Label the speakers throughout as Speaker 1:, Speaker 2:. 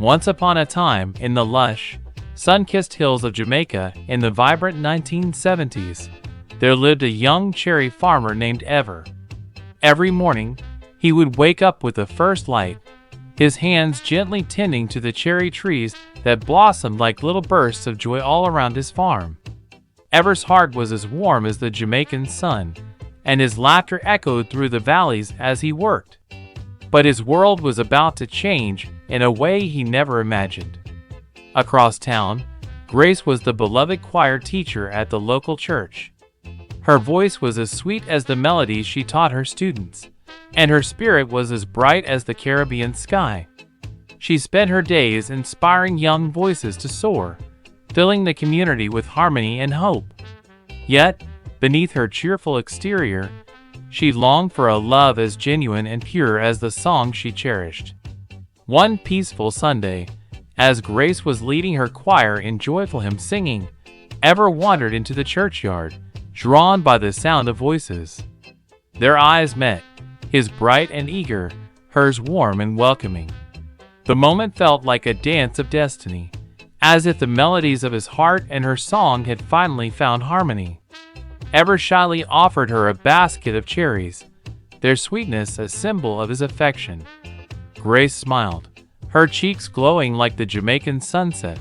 Speaker 1: Once upon a time, in the lush, sun-kissed hills of Jamaica in the vibrant 1970s, there lived a young cherry farmer named Ever. Every morning, he would wake up with the first light, his hands gently tending to the cherry trees that blossomed like little bursts of joy all around his farm. Ever's heart was as warm as the Jamaican sun, and his laughter echoed through the valleys as he worked. But his world was about to change in a way he never imagined. Across town, Grace was the beloved choir teacher at the local church. Her voice was as sweet as the melodies she taught her students, and her spirit was as bright as the Caribbean sky. She spent her days inspiring young voices to soar, filling the community with harmony and hope. Yet, beneath her cheerful exterior, she longed for a love as genuine and pure as the song she cherished. One peaceful Sunday, as Grace was leading her choir in joyful hymn singing, Ever wandered into the churchyard, drawn by the sound of voices. Their eyes met, his bright and eager, hers warm and welcoming. The moment felt like a dance of destiny, as if the melodies of his heart and her song had finally found harmony. Ever shyly offered her a basket of cherries, their sweetness a symbol of his affection. Grace smiled, her cheeks glowing like the Jamaican sunset.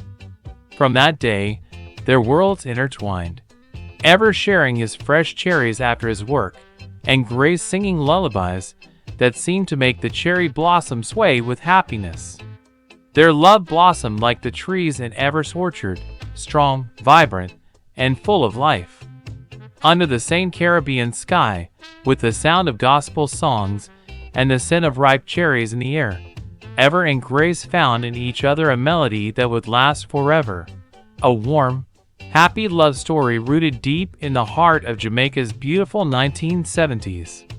Speaker 1: From that day, their worlds intertwined, Ever sharing his fresh cherries after his work, and Grace singing lullabies that seemed to make the cherry blossom sway with happiness. Their love blossomed like the trees in Ever's orchard, strong, vibrant, and full of life. Under the same Caribbean sky, with the sound of gospel songs and the scent of ripe cherries in the air, Ever and Grace found in each other a melody that would last forever. A warm, happy love story rooted deep in the heart of Jamaica's beautiful 1970s.